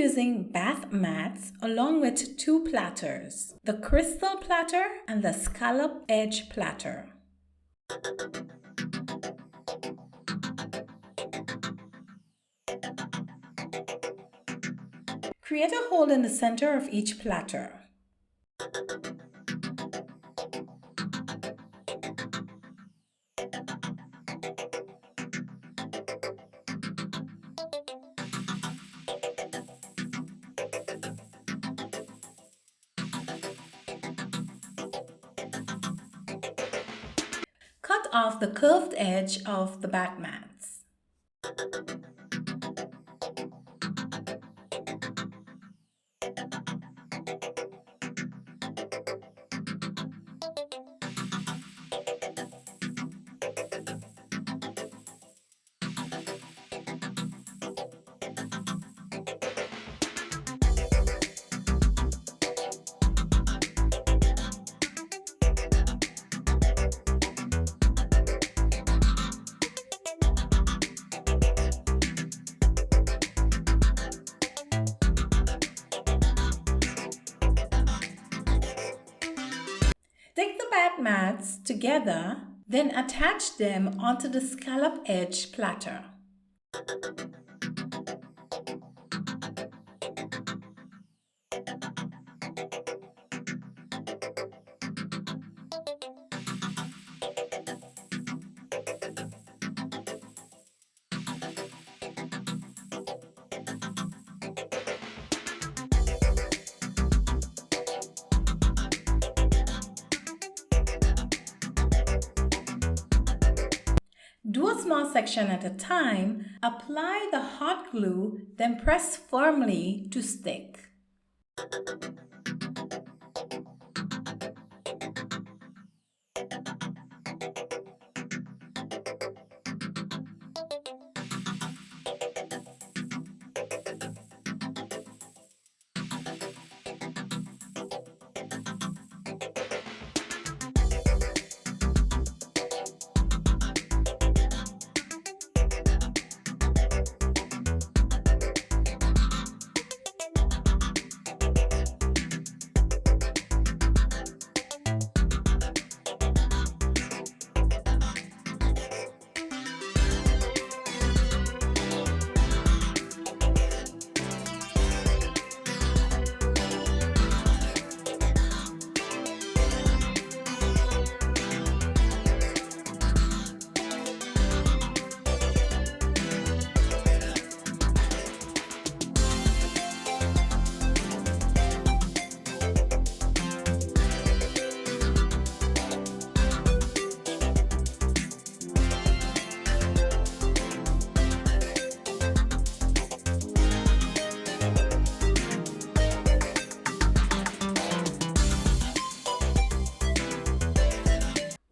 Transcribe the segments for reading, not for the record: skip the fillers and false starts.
using bath mats along with two platters, the crystal platter and the scallop edge platter. Create a hole in the center of each platter. Cut off the curved edge of the bath mats. Stick the bath mats together, then attach them onto the scallop edge platter. Do a small section at a time, apply the hot glue, then press firmly to stick.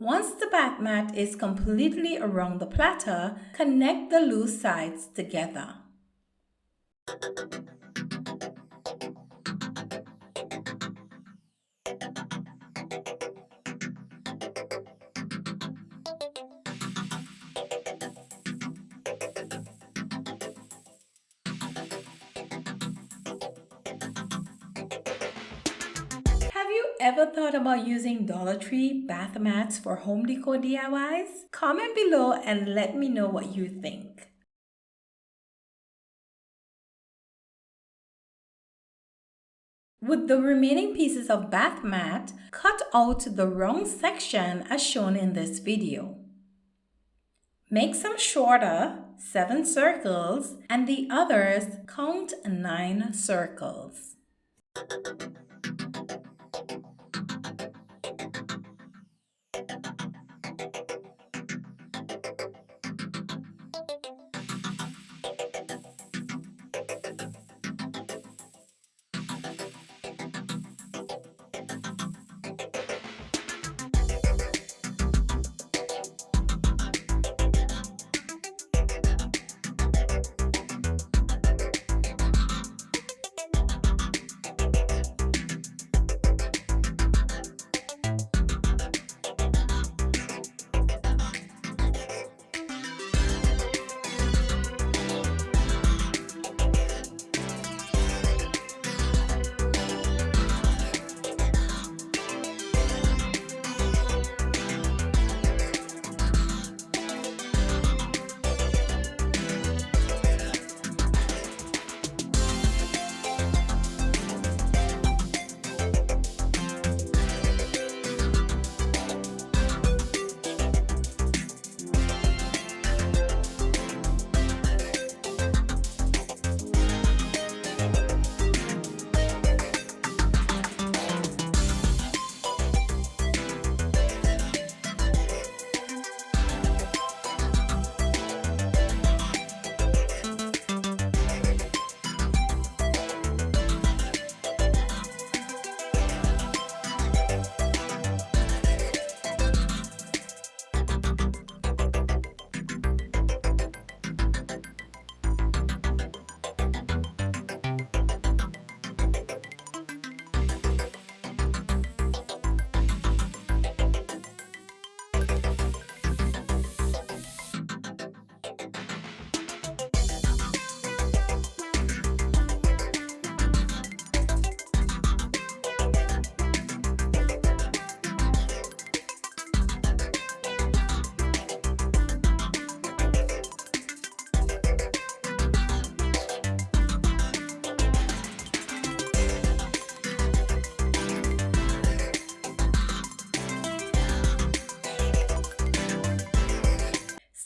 Once the bath mat is completely around the platter, connect the loose sides together. Have you ever thought about using Dollar Tree bath mats for home decor DIYs? Comment below and let me know what you think. With the remaining pieces of bath mat, cut out the wrong section as shown in this video. Make some shorter, 7 circles, and the others count 9 circles.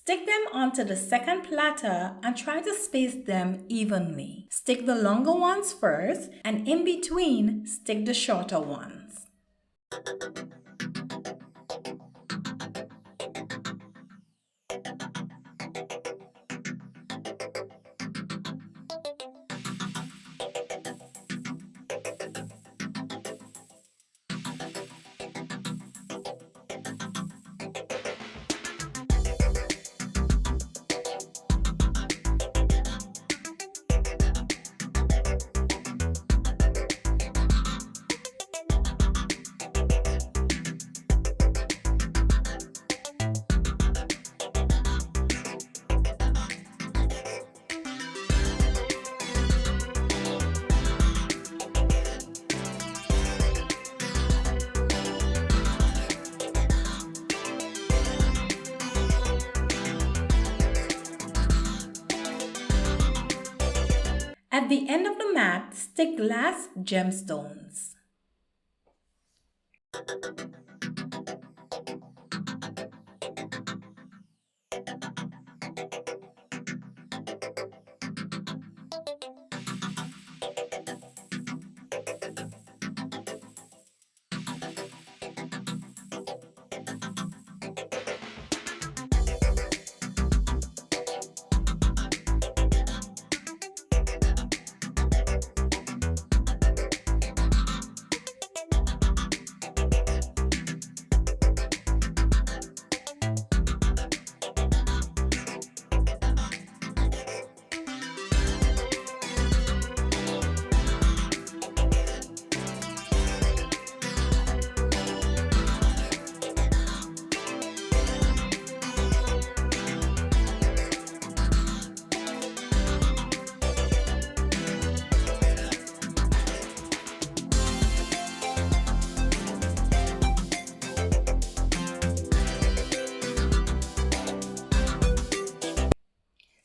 Stick them onto the second platter and try to space them evenly. Stick the longer ones first and in between, stick the shorter ones. At the end of the mat, stick glass gemstones.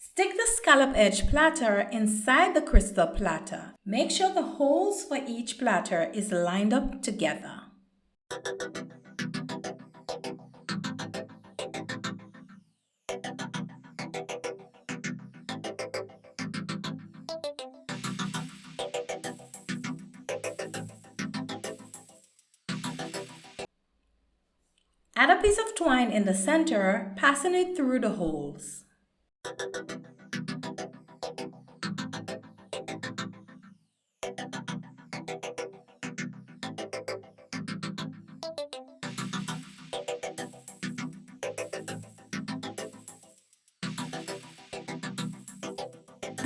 Stick the scallop edge platter inside the crystal platter. Make sure the holes for each platter is lined up together. Add a piece of twine in the center, passing it through the holes.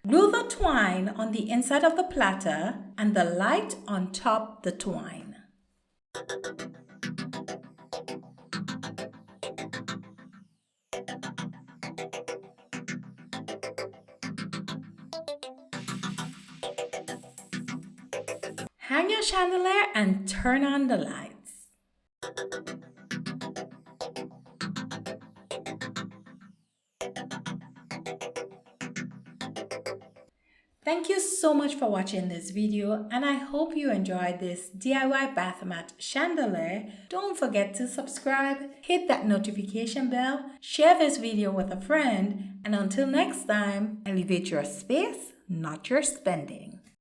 Glue the twine on the inside of the platter and the light on top the twine. Hang your chandelier and turn on the lights. Thank you so much for watching this video, and I hope you enjoyed this DIY bath mat chandelier. Don't forget to subscribe, hit that notification bell, share this video with a friend, and until next time, elevate your space, not your spending.